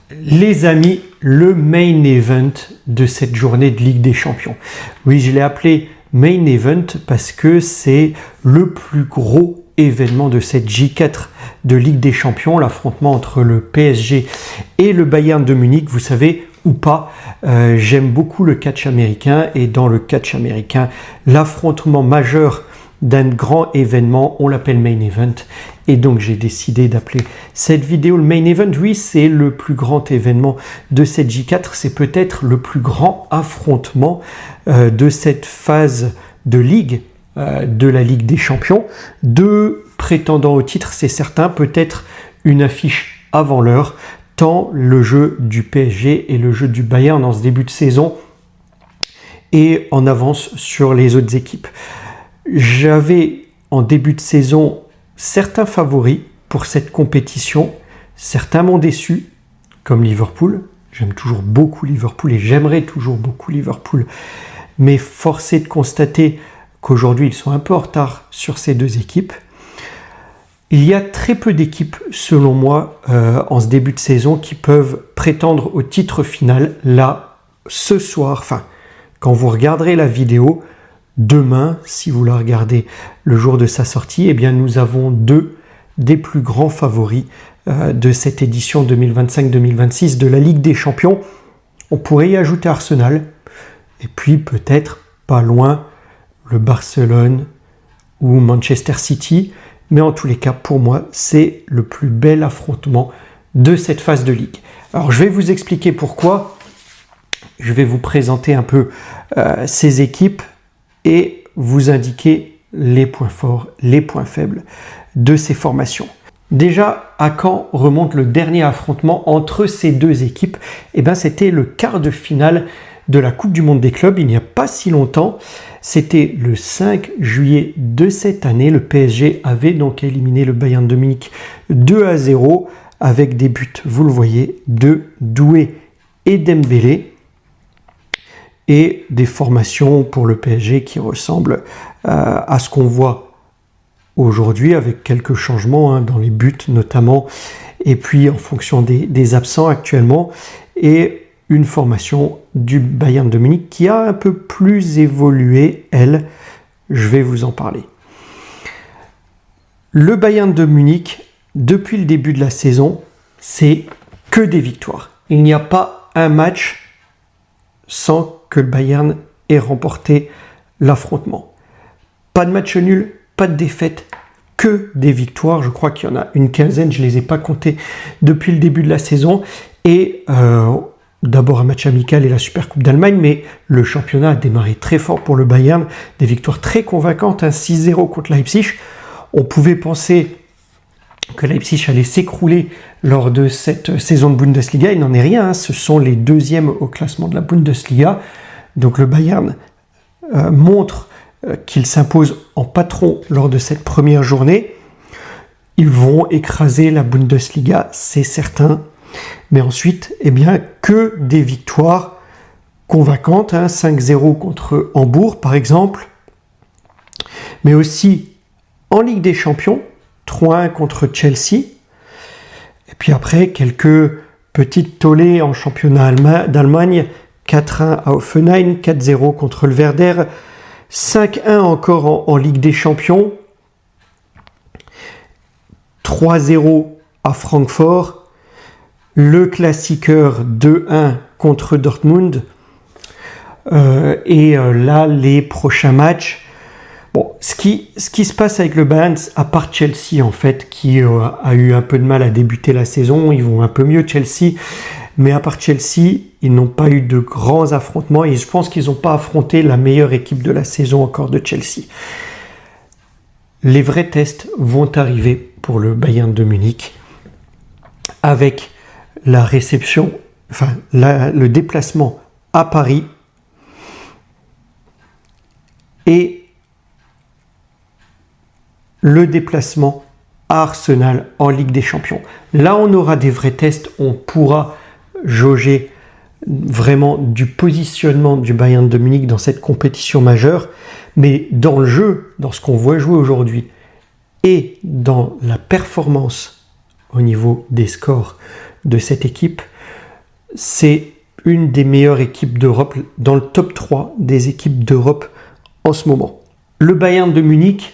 Les amis, le main event de cette journée de Ligue des Champions. Oui, je l'ai appelé main event parce que c'est le plus gros événement de cette J4 de Ligue des Champions, l'affrontement entre le PSG et le Bayern de Munich. Vous savez ou pas, j'aime beaucoup le catch américain et dans le catch américain, l'affrontement majeur d'un grand événement, on l'appelle main event. Et donc j'ai décidé d'appeler cette vidéo le main event. Oui, c'est le plus grand événement de cette J4. C'est peut-être le plus grand affrontement de cette phase de ligue, de la Ligue des Champions. Deux prétendants au titre, c'est certain. Peut-être une affiche avant l'heure, tant le jeu du PSG et le jeu du Bayern en ce début de saison est en avance sur les autres équipes. J'avais en début de saison certains favoris pour cette compétition. Certains m'ont déçu, comme Liverpool. J'aime toujours beaucoup Liverpool et j'aimerais toujours beaucoup Liverpool. Mais force est de constater qu'aujourd'hui, ils sont un peu en retard sur ces deux équipes. Il y a très peu d'équipes, selon moi, en ce début de saison qui peuvent prétendre au titre final. Là, ce soir, quand vous regarderez la vidéo, demain, si vous la regardez le jour de sa sortie, eh bien nous avons deux des plus grands favoris de cette édition 2025-2026 de la Ligue des Champions. On pourrait y ajouter Arsenal, et puis peut-être pas loin le Barcelone ou Manchester City, mais en tous les cas, pour moi, c'est le plus bel affrontement de cette phase de Ligue. Alors je vais vous expliquer pourquoi, je vais vous présenter un peu ces équipes, et vous indiquer les points forts, les points faibles de ces formations. Déjà, à quand remonte le dernier affrontement entre ces deux équipes? Eh bien, c'était le quart de finale de la Coupe du Monde des clubs, il n'y a pas si longtemps. C'était le 5 juillet de cette année. Le PSG avait donc éliminé le Bayern de Munich 2-0 avec des buts, vous le voyez, de Doué et Dembélé. Et des formations pour le PSG qui ressemblent à ce qu'on voit aujourd'hui, avec quelques changements dans les buts notamment, et puis en fonction des absents actuellement, et une formation du Bayern de Munich qui a un peu plus évolué, elle, je vais vous en parler. Le Bayern de Munich, depuis le début de la saison, c'est que des victoires. Il n'y a pas un match sans que le Bayern ait remporté l'affrontement. Pas de match nul, pas de défaite, que des victoires. Je crois qu'il y en a une quinzaine, je ne les ai pas comptées depuis le début de la saison. Et d'abord un match amical et la Supercoupe d'Allemagne, mais le championnat a démarré très fort pour le Bayern. Des victoires très convaincantes, 6-0 contre Leipzig. On pouvait penser que Leipzig allait s'écrouler lors de cette saison de Bundesliga. Il n'en est rien, ce sont les deuxièmes au classement de la Bundesliga. Donc le Bayern montre qu'il s'impose en patron lors de cette première journée. Ils vont écraser la Bundesliga, c'est certain. Mais ensuite, eh bien, que des victoires convaincantes, 5-0 contre Hambourg par exemple, mais aussi en Ligue des Champions, 3-1 contre Chelsea. Et puis après, quelques petites tollées en championnat d'Allemagne. 4-1 à Hoffenheim, 4-0 contre le Werder, 5-1 encore en Ligue des Champions, 3-0 à Francfort, le Klassiker 2-1 contre Dortmund. Là, les prochains matchs, bon, ce qui se passe avec le Bayern, à part Chelsea en fait, qui a eu un peu de mal à débuter la saison, ils vont un peu mieux Chelsea, mais à part Chelsea, ils n'ont pas eu de grands affrontements et je pense qu'ils n'ont pas affronté la meilleure équipe de la saison encore de Chelsea. Les vrais tests vont arriver pour le Bayern de Munich avec la réception, le déplacement à Paris et le déplacement à Arsenal en Ligue des Champions. Là, on aura des vrais tests, on pourra jauger vraiment du positionnement du Bayern de Munich dans cette compétition majeure, mais dans le jeu, dans ce qu'on voit jouer aujourd'hui et dans la performance au niveau des scores de cette équipe, c'est une des meilleures équipes d'Europe, dans le top 3 des équipes d'Europe en ce moment. Le Bayern de Munich,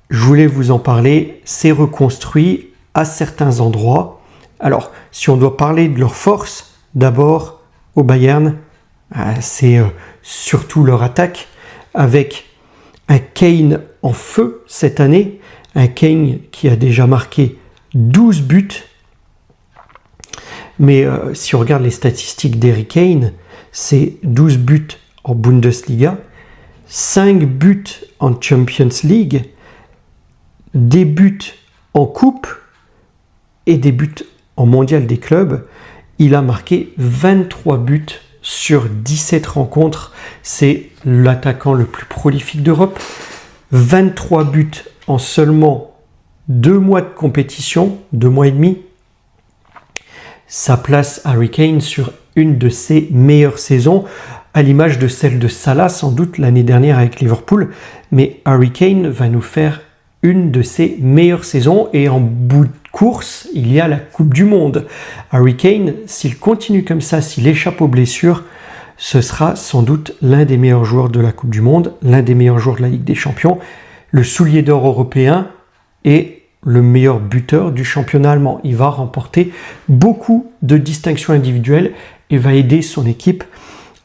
je voulais vous en parler, s'est reconstruit à certains endroits. Alors, si on doit parler de leur force, d'abord au Bayern, c'est surtout leur attaque, avec un Kane en feu cette année, un Kane qui a déjà marqué 12 buts. Mais si on regarde les statistiques d'Harry Kane, c'est 12 buts en Bundesliga, 5 buts en Champions League, des buts en coupe et des buts en mondial des clubs. Il a marqué 23 buts sur 17 rencontres. C'est l'attaquant le plus prolifique d'Europe. 23 buts en seulement 2 mois de compétition, 2 mois et demi. Ça place Harry Kane sur une de ses meilleures saisons, à l'image de celle de Salah sans doute l'année dernière avec Liverpool. Mais Harry Kane va nous faire une de ses meilleures saisons, et en bout de course, il y a la Coupe du Monde. Harry Kane, s'il continue comme ça, s'il échappe aux blessures, ce sera sans doute l'un des meilleurs joueurs de la Coupe du Monde, l'un des meilleurs joueurs de la Ligue des Champions, le soulier d'or européen et le meilleur buteur du championnat allemand. Il va remporter beaucoup de distinctions individuelles et va aider son équipe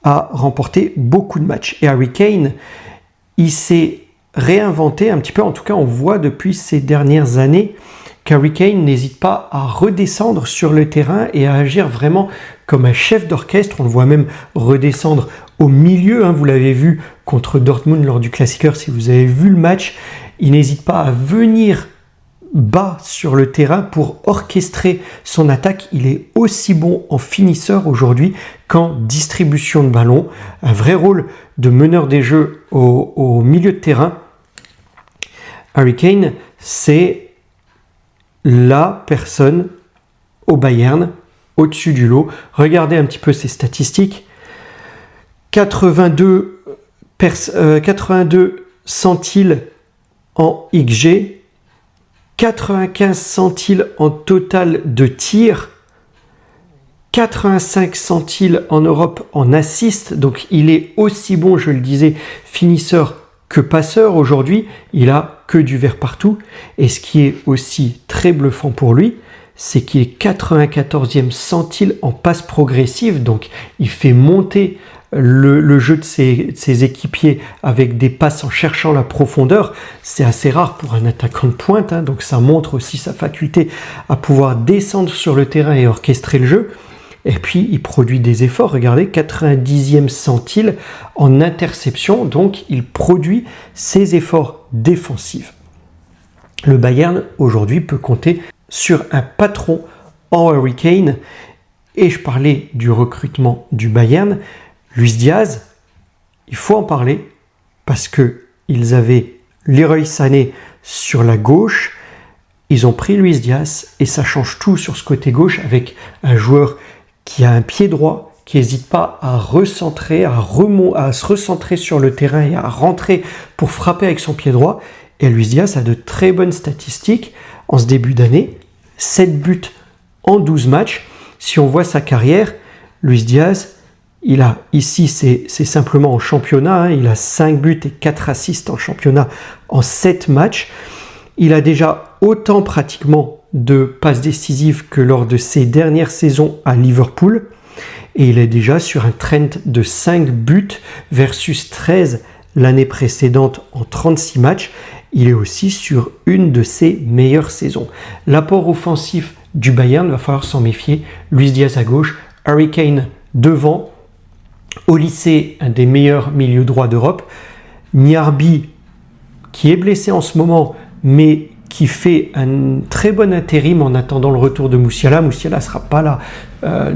à remporter beaucoup de matchs. Et Harry Kane, il s'est réinventé un petit peu, en tout cas on voit depuis ces dernières années qu'Harry Kane n'hésite pas à redescendre sur le terrain et à agir vraiment comme un chef d'orchestre. On le voit même redescendre au milieu, vous l'avez vu contre Dortmund lors du Klassiker, si vous avez vu le match, il n'hésite pas à venir bas sur le terrain pour orchestrer son attaque. Il est aussi bon en finisseur aujourd'hui qu'en distribution de ballon. Un vrai rôle de meneur des jeux au milieu de terrain. Harry Kane, c'est la personne au Bayern au-dessus du lot. Regardez un petit peu ses statistiques. 82 centiles en XG, 95 centiles en total de tirs, 85 centiles en Europe en assist. Donc il est aussi bon, je le disais, finisseur que passeur aujourd'hui. Il a que du vert partout. Et ce qui est aussi très bluffant pour lui, c'est qu'il est 94e centile en passe progressive. Donc il fait monter le jeu de ses équipiers avec des passes en cherchant la profondeur. C'est assez rare pour un attaquant de pointe, donc ça montre aussi sa faculté à pouvoir descendre sur le terrain et orchestrer le jeu. Et puis il produit des efforts, regardez, 90e centile en interception, donc il produit ses efforts défensifs. Le Bayern aujourd'hui peut compter sur un patron en Harry Kane. Et je parlais du recrutement du Bayern. Luis Diaz, il faut en parler parce qu'ils avaient Leroy Sané sur la gauche. Ils ont pris Luis Diaz et ça change tout sur ce côté gauche avec un joueur qui a un pied droit, qui n'hésite pas à recentrer, à se recentrer sur le terrain et à rentrer pour frapper avec son pied droit. Et Luis Diaz a de très bonnes statistiques en ce début d'année. 7 buts en 12 matchs. Si on voit sa carrière, Luis Diaz, il a ici, c'est simplement en championnat, il a 5 buts et 4 assists en championnat en 7 matchs. Il a déjà autant pratiquement de passes décisives que lors de ses dernières saisons à Liverpool. Et il est déjà sur un trend de 5 buts versus 13 l'année précédente en 36 matchs. Il est aussi sur une de ses meilleures saisons. L'apport offensif du Bayern, va falloir s'en méfier. Luis Diaz à gauche, Harry Kane devant. Au lycée, un des meilleurs milieux droits d'Europe. Niarbi, qui est blessé en ce moment, mais qui fait un très bon intérim en attendant le retour de Musiala. Musiala ne sera pas là,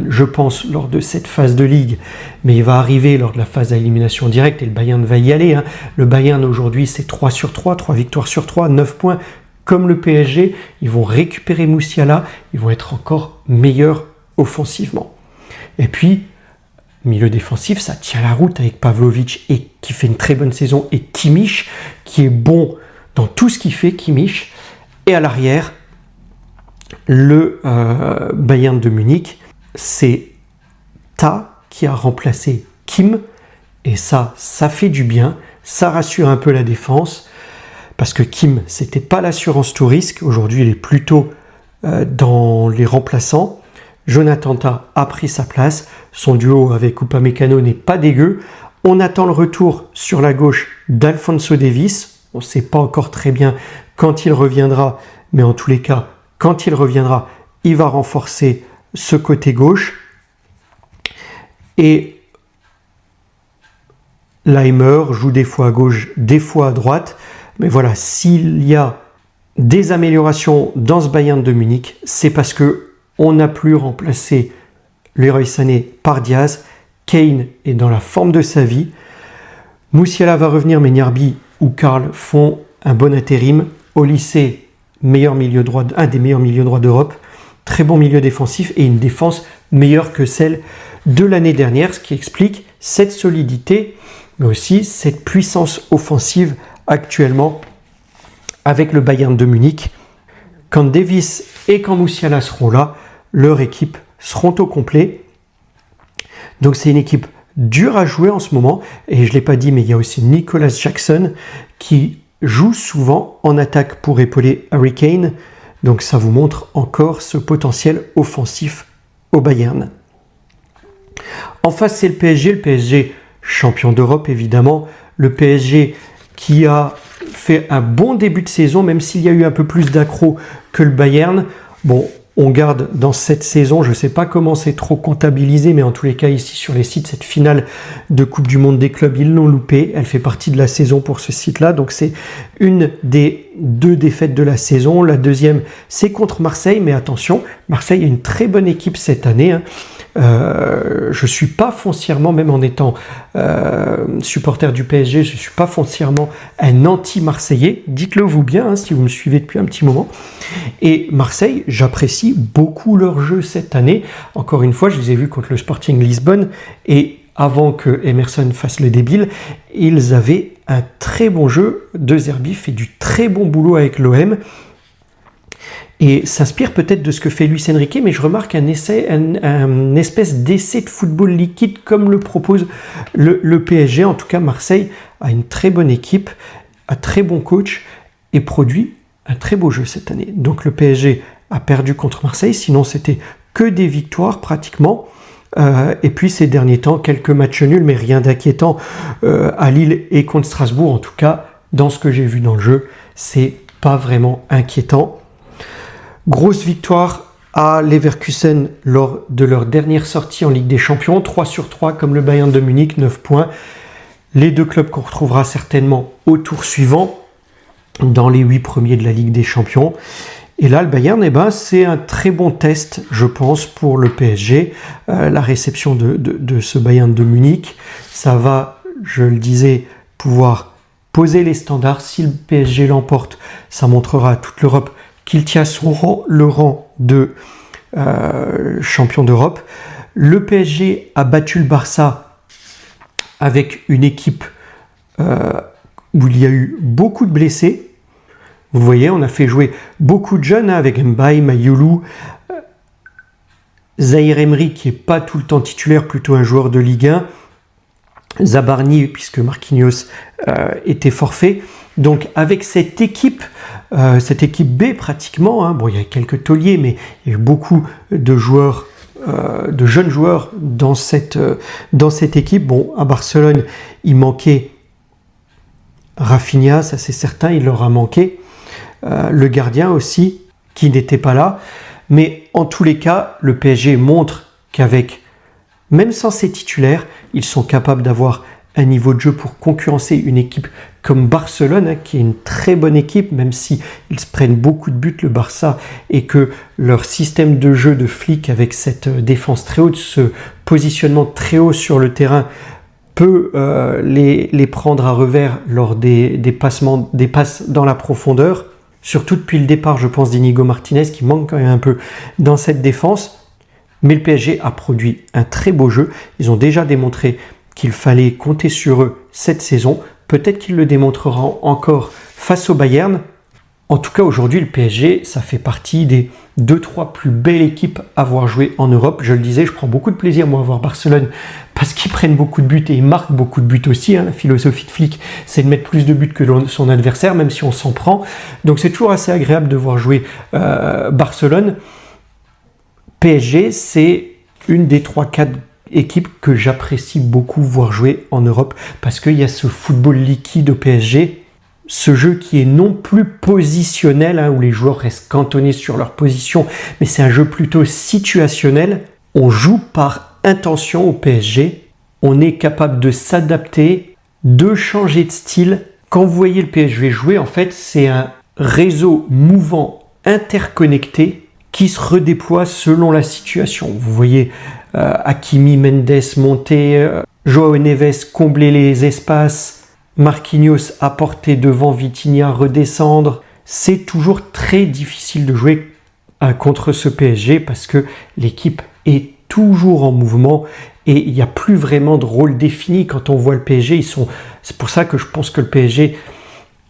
je pense, lors de cette phase de Ligue, mais il va arriver lors de la phase à élimination directe et le Bayern va y aller. Le Bayern aujourd'hui, c'est 3 sur 3, 3 victoires sur 3, 9 points, comme le PSG. Ils vont récupérer Musiala, ils vont être encore meilleurs offensivement. Et puis, milieu défensif, ça tient la route avec Pavlovic et qui fait une très bonne saison, et Kimmich qui est bon dans tout ce qu'il fait, Kimmich. Et à l'arrière, le Bayern de Munich, c'est Ta qui a remplacé Kim, et ça fait du bien, ça rassure un peu la défense, parce que Kim, c'était pas l'assurance tout risque, aujourd'hui il est plutôt dans les remplaçants. Jonathan Tah a pris sa place, son duo avec Upamecano n'est pas dégueu. On attend le retour sur la gauche d'Alphonso Davies, on ne sait pas encore très bien quand il reviendra, mais en tous les cas, quand il reviendra, il va renforcer ce côté gauche. Et Laimer joue des fois à gauche, des fois à droite. Mais voilà, s'il y a des améliorations dans ce Bayern de Munich, c'est parce qu'on n'a plus remplacé Leroy Sané par Diaz. Kane est dans la forme de sa vie. Musiala va revenir, mais Gnabry ou Karl font un bon intérim. Au lycée, un des meilleurs milieux droits d'Europe. Très bon milieu défensif et une défense meilleure que celle de l'année dernière, ce qui explique cette solidité, mais aussi cette puissance offensive actuellement avec le Bayern de Munich. Quand Davies et quand Musiala seront là, leur équipe seront au complet. Donc c'est une équipe dure à jouer en ce moment, et je ne l'ai pas dit, mais il y a aussi Nicolas Jackson qui joue souvent en attaque pour épauler Harry Kane. Donc ça vous montre encore ce potentiel offensif au Bayern. En face, c'est le PSG champion d'Europe évidemment, le PSG qui a fait un bon début de saison, même s'il y a eu un peu plus d'accro que le Bayern. Bon, on garde dans cette saison, je ne sais pas comment c'est trop comptabilisé, mais en tous les cas ici sur les sites, cette finale de Coupe du Monde des clubs, ils l'ont loupée. Elle fait partie de la saison pour ce site-là, donc c'est une des 2 défaites de la saison. La deuxième, c'est contre Marseille, mais attention, Marseille a une très bonne équipe cette année, hein. Je ne suis pas foncièrement, même en étant supporter du PSG, je ne suis pas foncièrement un anti-marseillais. Dites-le vous bien, hein, si vous me suivez depuis un petit moment. Et Marseille, j'apprécie beaucoup leur jeu cette année. Encore une fois, je les ai vus contre le Sporting Lisbonne, et avant que Emerson fasse le débile, ils avaient un très bon jeu. De Zerbi fait du très bon boulot avec l'OM. Et s'inspire peut-être de ce que fait Luis Enrique, mais je remarque un espèce d'essai de football liquide comme le propose le PSG. En tout cas, Marseille a une très bonne équipe, un très bon coach et produit un très beau jeu cette année. Donc le PSG a perdu contre Marseille, sinon c'était que des victoires pratiquement. Et puis ces derniers temps, quelques matchs nuls, mais rien d'inquiétant à Lille et contre Strasbourg. En tout cas, dans ce que j'ai vu dans le jeu, c'est pas vraiment inquiétant. Grosse victoire à Leverkusen lors de leur dernière sortie en Ligue des Champions, 3/3 comme le Bayern de Munich, 9 points. Les 2 clubs qu'on retrouvera certainement au tour suivant, dans les 8 premiers de la Ligue des Champions. Et là, le Bayern, c'est un très bon test, je pense, pour le PSG. La réception de ce Bayern de Munich, ça va, je le disais, pouvoir poser les standards. Si le PSG l'emporte, ça montrera à toute l'Europe qu'il tient le rang de champion d'Europe. Le PSG a battu le Barça avec une équipe où il y a eu beaucoup de blessés. Vous voyez, on a fait jouer beaucoup de jeunes, avec Mbaye, Mayoulou, Zahir Emery qui n'est pas tout le temps titulaire, plutôt un joueur de Ligue 1, Zabarni puisque Marquinhos était forfait. Donc avec cette équipe B pratiquement, hein, bon, il y a quelques tauliers, mais il y a eu beaucoup de joueurs, de jeunes joueurs dans cette équipe. Bon, à Barcelone, il manquait Rafinha, ça c'est certain, il leur a manqué. Le gardien aussi, qui n'était pas là. Mais en tous les cas, le PSG montre qu'avec, même sans ses titulaires, ils sont capables d'avoir un niveau de jeu pour concurrencer une équipe comme Barcelone, hein, qui est une très bonne équipe, même si ils se prennent beaucoup de buts, le Barça, et que leur système de jeu de flic avec cette défense très haute, ce positionnement très haut sur le terrain, peut les prendre à revers lors des passes dans la profondeur. Surtout depuis le départ, je pense, d'Inigo Martinez, qui manque quand même un peu dans cette défense. Mais le PSG a produit un très beau jeu. Ils ont déjà démontré qu'il fallait compter sur eux cette saison. Peut-être qu'ils le démontreront encore face au Bayern. En tout cas, aujourd'hui, le PSG, ça fait partie des 2-3 plus belles équipes à voir jouer en Europe. Je le disais, je prends beaucoup de plaisir, moi, à voir Barcelone, parce qu'ils prennent beaucoup de buts et ils marquent beaucoup de buts aussi. La philosophie de Flick, c'est de mettre plus de buts que son adversaire, même si on s'en prend. Donc, c'est toujours assez agréable de voir jouer Barcelone. PSG, c'est une des 3-4 équipes que j'apprécie beaucoup voir jouer en Europe, parce qu'il y a ce football liquide au PSG. Ce jeu qui est non plus positionnel, où les joueurs restent cantonnés sur leur position, mais c'est un jeu plutôt situationnel. On joue par intention au PSG. On est capable de s'adapter, de changer de style. Quand vous voyez le PSG jouer, en fait, c'est un réseau mouvant, interconnecté, qui se redéploie selon la situation. Vous voyez Hakimi, Mendes monter, Joao Neves combler les espaces, Marquinhos apporter devant, Vitinha redescendre. C'est toujours très difficile de jouer contre ce PSG parce que l'équipe est toujours en mouvement et il n'y a plus vraiment de rôle défini. Quand on voit le PSG, c'est pour ça que je pense que le PSG,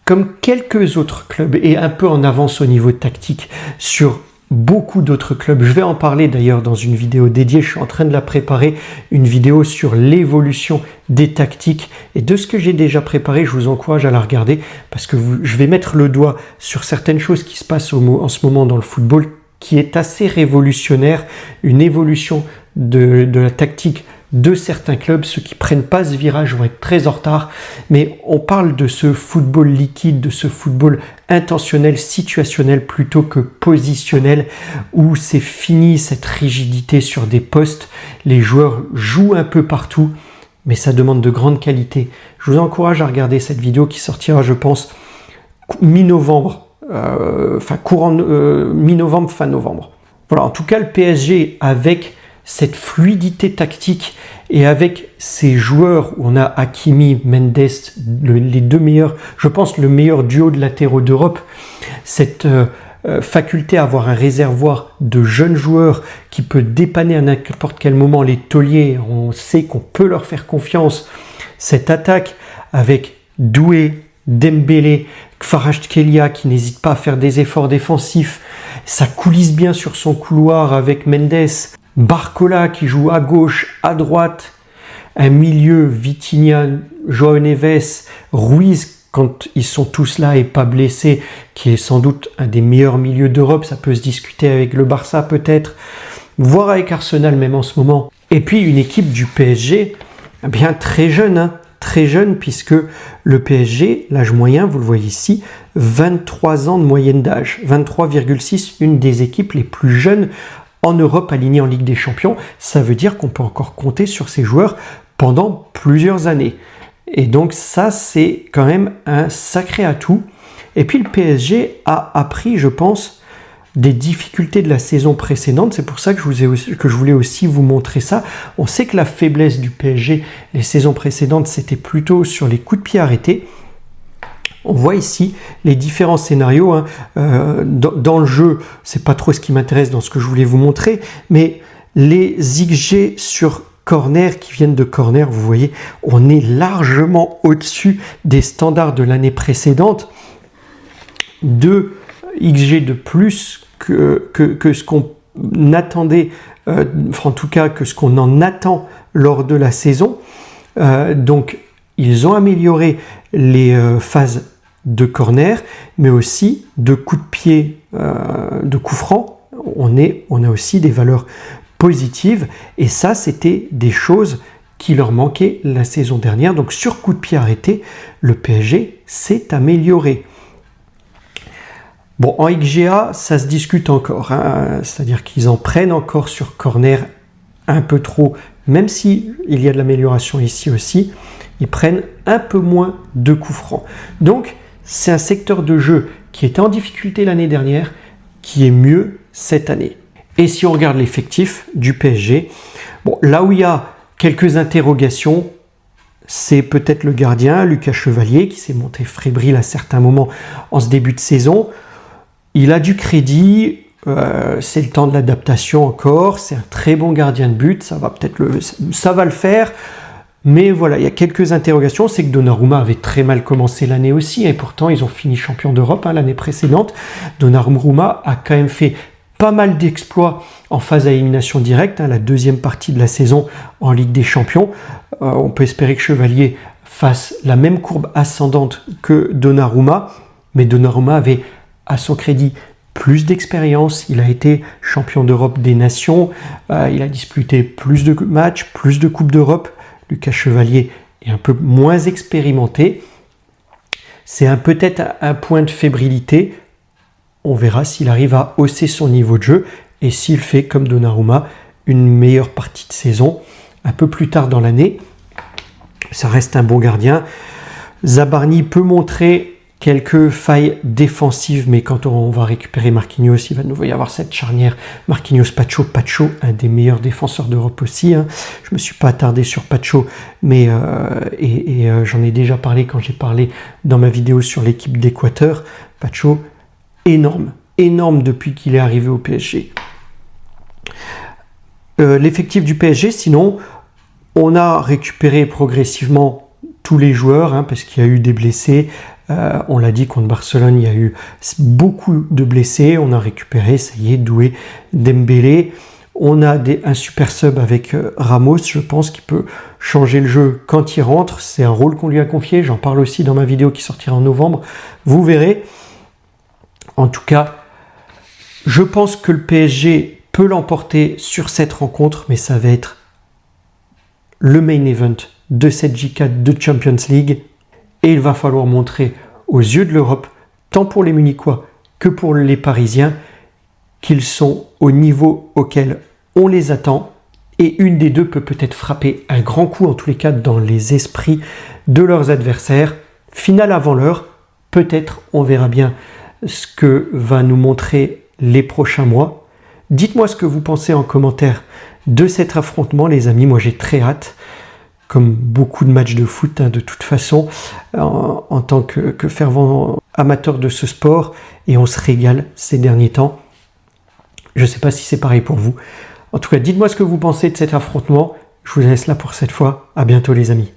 comme quelques autres clubs, est un peu en avance au niveau tactique sur beaucoup d'autres clubs. Je vais en parler d'ailleurs dans une vidéo dédiée. Je suis en train de la préparer, une vidéo sur l'évolution des tactiques. Et de ce que j'ai déjà préparé, je vous encourage à la regarder parce que je vais mettre le doigt sur certaines choses qui se passent en ce moment dans le football qui est assez révolutionnaire. Une évolution de la tactique de certains clubs. Ceux qui prennent pas ce virage vont être très en retard. Mais on parle de ce football liquide, de ce football intentionnel, situationnel plutôt que positionnel, où c'est fini cette rigidité sur des postes. Les joueurs jouent un peu partout, mais ça demande de grande qualité. Je vous encourage à regarder cette vidéo qui sortira, je pense, mi-novembre, mi-novembre, fin novembre. Voilà, en tout cas, le PSG avec cette fluidité tactique et avec ces joueurs où on a Hakimi, Mendes, les deux meilleurs, je pense le meilleur duo de latéraux d'Europe, cette faculté à avoir un réservoir de jeunes joueurs qui peut dépanner à n'importe quel moment les tauliers, on sait qu'on peut leur faire confiance. Cette attaque avec Doué, Dembélé, Kvaratskhelia qui n'hésite pas à faire des efforts défensifs, ça coulisse bien sur son couloir avec Mendes, Barcola qui joue à gauche, à droite, un milieu, Vitinha, Joao Neves, Ruiz, quand ils sont tous là et pas blessés, qui est sans doute un des meilleurs milieux d'Europe, ça peut se discuter avec le Barça peut-être, voire avec Arsenal même en ce moment. Et puis une équipe du PSG, bien très jeune, très jeune puisque le PSG, l'âge moyen, vous le voyez ici, 23 ans de moyenne d'âge, 23,6, une des équipes les plus jeunes en Europe alignée en Ligue des Champions. Ça veut dire qu'on peut encore compter sur ces joueurs pendant plusieurs années. Et donc ça, c'est quand même un sacré atout. Et puis le PSG a appris, je pense, des difficultés de la saison précédente. C'est pour ça que je voulais aussi vous montrer ça. On sait que la faiblesse du PSG les saisons précédentes, c'était plutôt sur les coups de pied arrêtés. On voit ici les différents scénarios. Dans le jeu, c'est pas trop ce qui m'intéresse dans ce que je voulais vous montrer, mais les XG sur corner qui viennent de corner, vous voyez, on est largement au-dessus des standards de l'année précédente. 2 XG de plus que ce qu'on attendait, en tout cas que ce qu'on en attend lors de la saison. Donc, ils ont amélioré les phases de corner, mais aussi de coups de pied, de coups francs. On a aussi des valeurs positives, et ça, c'était des choses qui leur manquaient la saison dernière. Donc, sur coup de pied arrêté, le PSG s'est amélioré. Bon, en XGA, ça se discute encore, c'est-à-dire qu'ils en prennent encore sur corner un peu trop, même si il y a de l'amélioration ici aussi. Ils prennent un peu moins de coups francs. Donc, c'est un secteur de jeu qui était en difficulté l'année dernière, qui est mieux cette année. Et si on regarde l'effectif du PSG, bon, là où il y a quelques interrogations, c'est peut-être le gardien, Lucas Chevalier, qui s'est monté fébrile à certains moments en ce début de saison. Il a du crédit, c'est le temps de l'adaptation encore, c'est un très bon gardien de but, ça va le faire. Mais voilà, il y a quelques interrogations. C'est que Donnarumma avait très mal commencé l'année aussi, et pourtant ils ont fini champion d'Europe l'année précédente. Donnarumma a quand même fait pas mal d'exploits en phase à élimination directe, la deuxième partie de la saison en Ligue des Champions. On peut espérer que Chevalier fasse la même courbe ascendante que Donnarumma, mais Donnarumma avait à son crédit plus d'expérience, il a été champion d'Europe des Nations, il a disputé plus de matchs, plus de Coupes d'Europe. Lucas Chevalier est un peu moins expérimenté. C'est peut-être un point de fébrilité. On verra s'il arrive à hausser son niveau de jeu et s'il fait, comme Donnarumma, une meilleure partie de saison un peu plus tard dans l'année. Ça reste un bon gardien. Zabarni peut montrer quelques failles défensives, mais quand on va récupérer Marquinhos, il va de nouveau y avoir cette charnière Marquinhos-Pacho. Pacho, un des meilleurs défenseurs d'Europe aussi. Je ne me suis pas attardé sur Pacho, mais j'en ai déjà parlé quand j'ai parlé dans ma vidéo sur l'équipe d'Équateur. Pacho, énorme depuis qu'il est arrivé au PSG. L'effectif du PSG, sinon, on a récupéré progressivement tous les joueurs, parce qu'il y a eu des blessés. On l'a dit, contre Barcelone, il y a eu beaucoup de blessés. On a récupéré, ça y est, Doué, Dembélé. On a un super sub avec Ramos, je pense, qui peut changer le jeu quand il rentre. C'est un rôle qu'on lui a confié. J'en parle aussi dans ma vidéo qui sortira en novembre. Vous verrez. En tout cas, je pense que le PSG peut l'emporter sur cette rencontre, mais ça va être le main event de cette J4 de Champions League. Et il va falloir montrer aux yeux de l'Europe, tant pour les Munichois que pour les Parisiens, qu'ils sont au niveau auquel on les attend. Et une des deux peut peut-être frapper un grand coup, en tous les cas, dans les esprits de leurs adversaires. Finale avant l'heure, peut-être, on verra bien ce que va nous montrer les prochains mois. Dites-moi ce que vous pensez en commentaire de cet affrontement, les amis. Moi, j'ai très hâte. Comme beaucoup de matchs de foot, de toute façon, en tant que fervent amateur de ce sport, et on se régale ces derniers temps. Je ne sais pas si c'est pareil pour vous. En tout cas, dites-moi ce que vous pensez de cet affrontement. Je vous laisse là pour cette fois. À bientôt les amis.